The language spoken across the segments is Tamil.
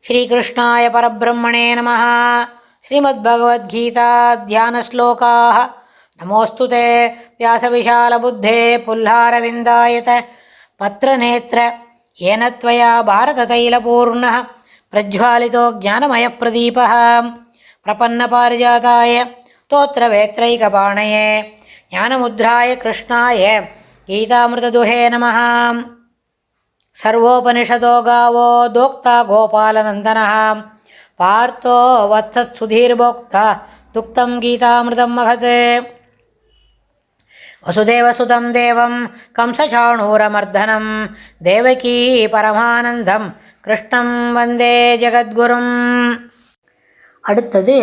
श्रीकृष्णाय परब्रह्मणे नमः। श्रीमद्भगवद्गीता ध्यानश्लोकाः। नमोऽस्तु ते व्यासविशालबुद्धे पुल्लारविन्दायत पत्रनेत्र येन त्वया भारततैलपूर्णः प्रज्वालितो ज्ञानमयप्रदीपः प्रपन्नपारिजाताय स्तोत्रवेत्रैकपाणये ज्ञानमुद्राय कृष्णाय गीतामृतदुहे नमः। सर्वोपनिषदो गावो दोक्ता गोपालनन्दनः पार्थो वत्सत्सुधीर्भोक्ता दुक्तं गीतामृतं महत्। वसुदेवसुतं देवं कंसचाणूरमर्दनं देवकी परमानन्दं कृष्णं वन्दे ஜகத்குரும். அடுத்தது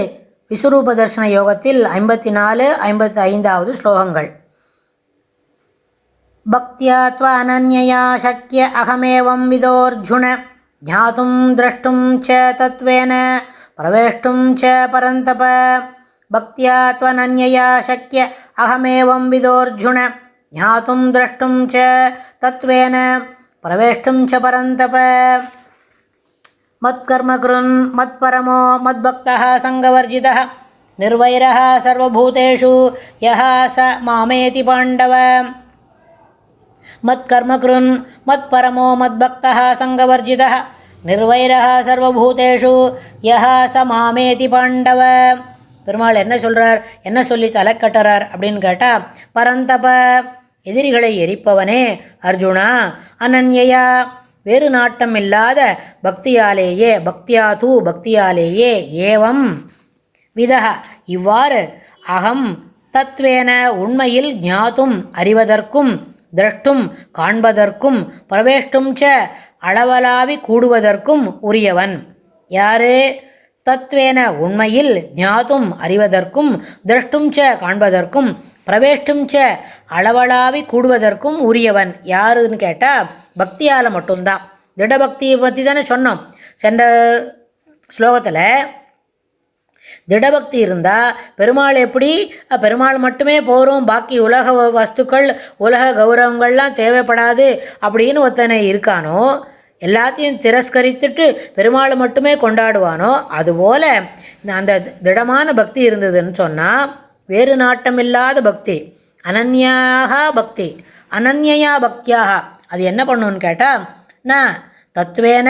விஸ்வரூப தர்சன யோகத்தில் 54, 55வது ஸ்லோகங்கள். பக்தியா த்வனன்யயா சக்ய அகமேவம் விதோர்ஜுன ஞாதும் திரஷ்டும் ச தத்வேன பிரவேஷ்டும் ச பரந்தப. பக்தியா த்வனன்யயா சக்ய அகமேவம் விதோர்ஜுன ஞாதும் திரஷ்டும் ச தத்வேன பிரவேஷ்டும் ச பரந்தப. மத்கர்ம குருன் மத்பரமோ மத்பக்தः சங்கவர்ஜிதः நிர்வைரः சர்வபூதேஷு யः ச மாமேதி பாண்டவ. மத்கர்ம குருன் மத்பரமோ மத்பக்தः சங்கவர்ஜிதः நிர்வைரः சர்வபூதேஷு யः ச மாமேதி பாண்டவ. பெருமாள் என்ன சொல்கிறார், என்ன சொல்லி தலைக்கட்டுறார் அப்படின்னு கேட்டால், பரந்தப எதிரிகளை எரிப்பவனே அர்ஜுனா, அனன்யயா வேறு நாட்டம் இல்லாத பக்தியாலேயே, பக்தியாது பக்தியாலேயே, ஏவம் விதः இவ்வாறு, அகம் தத்வேன உண்மையில், ஞாதும் அறிவதற்கும், திரஷ்டும் காண்பதற்கும், பிரவேஷ்டும் ச அளவலாவி கூடுவதற்கும் உரியவன். யாரு? தத்வேன உண்மையில், ஞாதும் அறிவதற்கும், திரஷ்டும் ச காண்பதற்கும், பிரவேஷ்டும் ச அளவலாவி கூடுவதற்கும் உரியவன். யாருன்னு கேட்டால் பக்தியால் மட்டும்தான். திடபக்தியை பற்றி தானே சொன்னோம் சென்ற ஸ்லோகத்தில். திடபக்தி இருந்தால் பெருமாள் எப்படி, பெருமாள் மட்டுமே போகிறோம், பாக்கி உலக வஸ்துக்கள் உலக கௌரவங்கள்லாம் தேவைப்படாது அப்படின்னு ஒருத்தனை இருக்கானோ, எல்லாத்தையும் திரஸ்கரித்துட்டு பெருமாளை மட்டுமே கொண்டாடுவானோ, அதுபோல் அந்த திடமான பக்தி இருந்ததுன்னு சொன்னால் வேறு நாட்டமில்லாத பக்தி, அனன்யாக பக்தி, அனன்யா பக்தியாக. அது என்ன பண்ணுன்னு கேட்டால், நான் தத்துவேன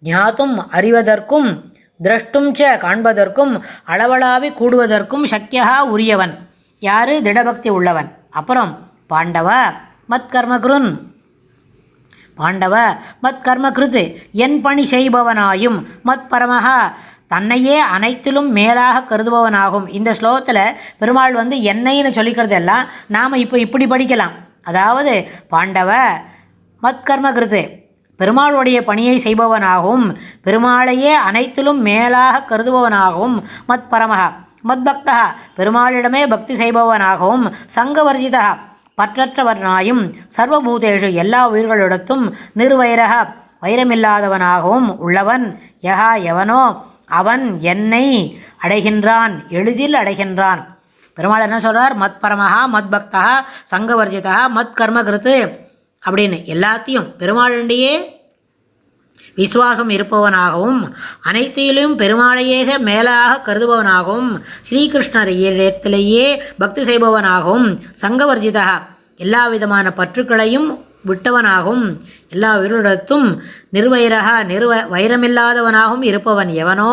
ஞாத்தும் அறிவதற்கும், திரஷ்டும் ச காண்பதற்கும், அளவளாவி கூடுவதற்கும் சக்கியா உரியவன். யார்? திடபக்தி உள்ளவன். அப்புறம் பாண்டவ மத்கர்மகுருன், பாண்டவ மத்கர்மகிருத் என் பணி செய்பவனாயும், மத்பரமஹா தன்னையே அனைத்திலும் மேலாக கருதுபவனாகும். இந்த ஸ்லோகத்தில் பெருமாள் என்னைன்னு சொல்லிக்கிறது எல்லாம் நாம் இப்போ இப்படி படிக்கலாம். அதாவது பாண்டவ மத்கர்மகிருத் பெருமாளுடைய பணியை செய்பவனாகவும், பெருமாளையே அனைத்திலும் மேலாக கருதுபவனாகவும், மத்பரமஹா மத்பக்தா பெருமாளிடமே பக்தி செய்பவனாகவும், சங்கவர்ஜிதா பற்றற்றவனாயும், சர்வபூதேஷு எல்லா உயிர்களிடத்தும், நிர்வைரக வைரமில்லாதவனாகவும் உள்ளவன். யஹா எவனோ அவன் என்னை அடைகின்றான், எளிதில் அடைகின்றான். பெருமாள் என்ன சொல்கிறார்? மத்பரமஹா மத்பக்தா சங்கவர்ஜிதா மத்கர்மகிருத் அப்படின்னு எல்லாத்தையும் பெருமாளுடையே விசுவாசம் இருப்பவனாகவும், அனைத்திலும் பெருமாளையே மேலாக கருதுபவனாகவும், ஸ்ரீகிருஷ்ணர் இடத்திலேயே பக்தி செய்பவனாகவும், சங்கவர்ஜிதா எல்லா விதமான பற்றுக்களையும் விட்டவனாகவும், எல்லா உயிரிடத்தும் நிர்வைரக வைரமில்லாதவனாகவும் இருப்பவன் எவனோ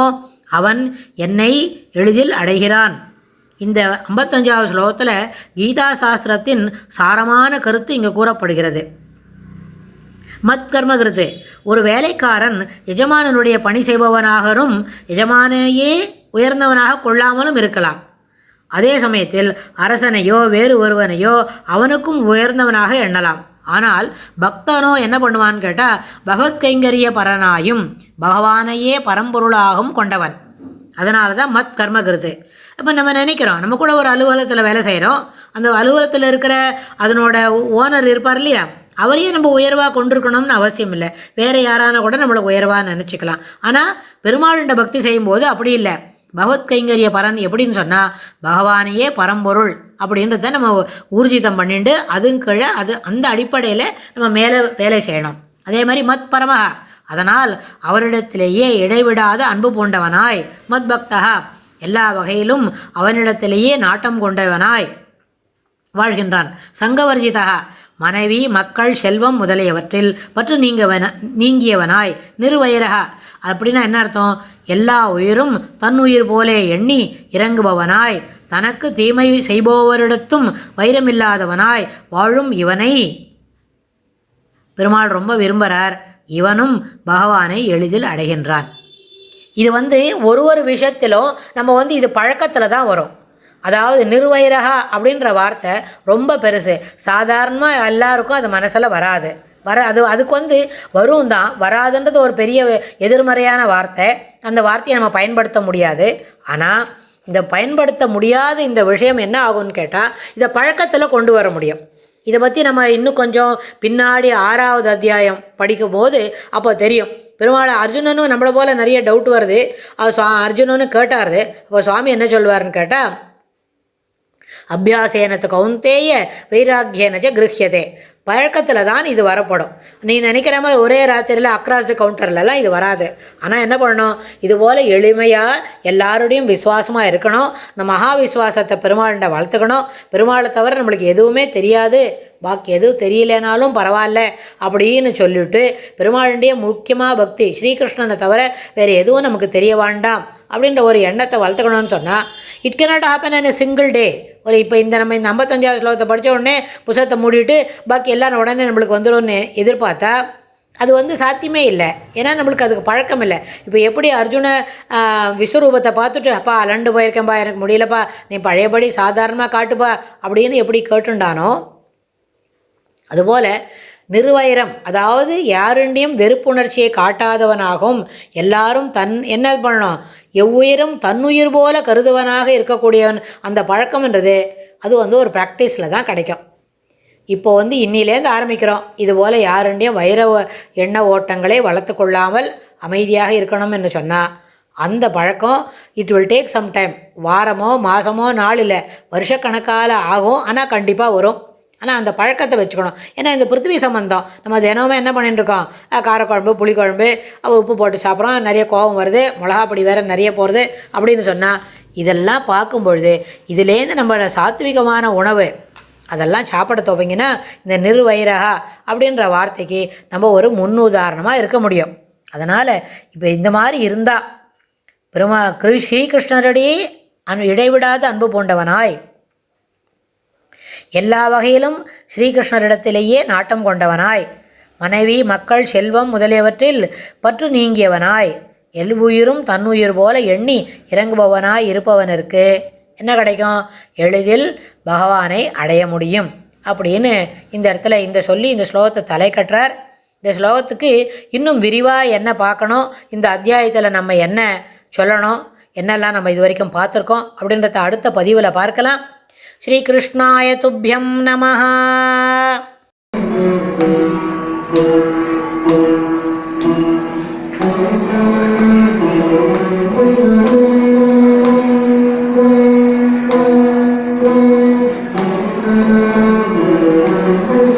அவன் என்னை எளிதில் அடைகிறான். இந்த 55வது ஸ்லோகத்தில் கீதா சாஸ்திரத்தின் சாரமான கருத்து இங்கே கூறப்படுகிறது. மத்கர்மகிருத் ஒரு வேலைக்காரன் எஜமானனுடைய பணி செய்பவனாகவும், எஜமானையே உயர்ந்தவனாக கொள்ளாமலும் இருக்கலாம். அதே சமயத்தில் அரசனையோ வேறு ஒருவனையோ அவனுக்கும் உயர்ந்தவனாக எண்ணலாம். ஆனால் பக்தனோ என்ன பண்ணுவான்னு கேட்டால், பகவத் கைங்கரிய பரனாயும் பகவானையே பரம்பொருளாகவும் கொண்டவன். அதனால தான் மத் கர்மகிருத். இப்போ நம்ம நினைக்கிறோம், நம்ம கூட ஒரு அலுவலகத்தில் வேலை செய்கிறோம், அந்த அலுவலகத்தில் இருக்கிற அதனோட ஓனர் இருப்பார் இல்லையா, அவரையே நம்ம உயர்வாக கொண்டிருக்கணும்னு அவசியம் இல்லை. வேறு யாரான கூட நம்மளை உயர்வாக நினச்சிக்கலாம். ஆனால் பெருமாளுண்ட பக்தி செய்யும்போது அப்படி இல்லை. பகவத் கைங்கரிய பரன் எப்படின்னு சொன்னால், பகவானையே பரம்பொருள் அப்படின்றத நம்ம ஊர்ஜிதம் பண்ணிட்டு அதுவும் கீழே அந்த அடிப்படையில் நம்ம மேலே வேலை செய்யணும். அதே மாதிரி மத் பரமஹா அதனால் அவரிடத்திலேயே இடைவிடாத அன்பு பூண்டவனாய், மத்பக்தா எல்லா வகையிலும் அவனிடத்திலேயே நாட்டம் கொண்டவனாய் வாழ்கின்றான். சங்கவர்ஜிதா மனைவி மக்கள் செல்வம் முதலியவற்றில் பற்று நீங்கியவனாய். நிர்வைரகா அப்படின்னா என்ன அர்த்தம்? எல்லா உயிரும் தன்னுயிர் போலே எண்ணி இறங்குபவனாய், தனக்கு தீமை செய்பவரிடத்தும் வைரமில்லாதவனாய் வாழும் இவனை பெருமாள் ரொம்ப விரும்புகிறார். இவனும் பகவானை எளிதில் அடைகின்றான். இது ஒரு விஷயத்திலும் நம்ம இது பழக்கத்தில் தான் வரும். அதாவது நிர்வைரகா அப்படின்ற வார்த்தை ரொம்ப பெருசு. சாதாரணமாக எல்லாருக்கும் அது மனசில் வராது. அதுக்கு வரும் தான், வராதுன்றது ஒரு பெரிய எதிர்மறையான வார்த்தை. அந்த வார்த்தையை நம்ம பயன்படுத்த முடியாது. ஆனால் இந்த பயன்படுத்த முடியாத இந்த விஷயம் என்ன ஆகும்னு கேட்டால், இதை பழக்கத்தில் கொண்டு வர முடியும். இதை பற்றி நம்ம இன்னும் கொஞ்சம் பின்னாடி 6வது அத்தியாயம் படிக்கும்போது அப்போ தெரியும். பெருமாள் அர்ஜுனனும் நம்மளை போல் நிறைய டவுட் வருது. அர்ஜுனனும் கேட்டாருது. அப்போ சுவாமி என்ன சொல்வார்னு கேட்டால், அபியாசேனத்து கௌந்தேய வைராக்கியனச்ச கிருஹ்யதே. பழக்கத்தில் தான் இது வரப்படும். நீ நினைக்கிற மாதிரி ஒரே ராத்திரியில் அக்ராஸ் தி கவுண்டர்லலாம் இது வராது. ஆனால் என்ன பண்ணணும், இதுபோல் எளிமையாக எல்லாரோடையும் விசுவாசமாக இருக்கணும். இந்த மகா விஸ்வாசத்தை பெருமாள்கிட்ட வளர்த்துக்கணும். பெருமாளை தவிர நம்மளுக்கு எதுவுமே தெரியாது, பாக்கி எதுவும் தெரியலனாலும் பரவாயில்ல அப்படின்னு சொல்லிவிட்டு, பெருமாளுடைய முக்கியமாக பக்தி ஸ்ரீகிருஷ்ணனை தவிர வேறு எதுவும் நமக்கு தெரிய வேண்டாம் அப்படின்ற ஒரு எண்ணத்தை வளர்த்துக்கணும்னு சொன்னால், it cannot happen in a single day. இப்போ இந்த 55வது ஸ்லோகத்தை படித்த உடனே புத்தகத்தை மூடிட்டு பாக்கி எல்லாரும் உடனே நம்மளுக்கு வந்துடும்னு எதிர்பார்த்தா அது சாத்தியமே இல்லை. ஏன்னா நம்மளுக்கு அதுக்கு பழக்கம் இல்லை. இப்போ எப்படி அர்ஜுன விஸ்வரூபத்தை பார்த்துட்டு, அப்பா அலண்டு போயிருக்கேன்ப்பா, எனக்கு முடியலப்பா, நீ பழையபடி சாதாரணமாக காட்டுப்பா அப்படின்னு எப்படி கேட்டுண்டானோ, அதுபோல் நிர்வைரம் அதாவது யாருண்டையும் வெறுப்புணர்ச்சியை காட்டாதவனாகவும் எல்லாரும் என்ன பண்ணணும், எவ்வுயிரும் தன்னுயிர் போல கருதுவனாக இருக்கக்கூடியவன். அந்த பழக்கம்ன்றது அது ஒரு ப்ராக்டிஸில் தான் கிடைக்கும். இப்போ இன்னிலேருந்து ஆரம்பிக்கிறோம். இதுபோல் யாருண்டையும் எண்ண ஓட்டங்களை வளர்த்து கொள்ளாமல் அமைதியாக இருக்கணும் என்று சொன்னால், அந்த பழக்கம் it will take some time. வாரமோ மாதமோ நாள் இல்லை, வருஷக்கணக்கால் ஆகும். ஆனால் கண்டிப்பாக வரும். ஆனால் அந்த பழக்கத்தை வச்சுக்கணும். ஏன்னா இந்த பிருத்திவி சம்பந்தம் நம்ம தினமும் என்ன பண்ணிட்டுருக்கோம், காரக்குழம்பு புளிக்குழம்பு உப்பு போட்டு சாப்பிட்றோம், நிறைய கோபம் வருது, மிளகாப்பொடி வேறு நிறைய போகிறது அப்படின்னு சொன்னால், இதெல்லாம் பார்க்கும்பொழுது இதுலேருந்து நம்மளோட சாத்விகமான உணவு அதெல்லாம் சாப்பிட துவங்கினா இந்த நிர்வைரகா அப்படின்ற வார்த்தைக்கு நம்ம ஒரு முன்னுதாரணமாக இருக்க முடியும். அதனால் இப்போ இந்த மாதிரி இருந்தால் ஸ்ரீகிருஷ்ணருடைய இடைவிடாத அன்பு பூண்டவனாய், எல்லா வகையிலும் ஸ்ரீகிருஷ்ணரிடத்திலேயே நாட்டம் கொண்டவனாய், மனைவி மக்கள் செல்வம் முதலியவற்றில் பற்று நீங்கியவனாய், எல்வுயிரும் தன்னுயிர் போல எண்ணி இறங்குபவனாய் இருப்பவனுக்கு என்ன கிடைக்கும், எளிதில் பகவானை அடைய முடியும் அப்படின்னு இந்த இடத்துல இந்த ஸ்லோகத்தை தலை கட்டுறார். இந்த ஸ்லோகத்துக்கு இன்னும் விரிவாக என்ன பார்க்கணும், இந்த அத்தியாயத்தில் நம்ம என்ன சொல்லணும், என்னெல்லாம் நம்ம இது வரைக்கும் பார்த்துருக்கோம் அப்படின்றத அடுத்த பதிவில் பார்க்கலாம். ஸ்ரீகிருஷ்ணாய துப்யம் நமஹ.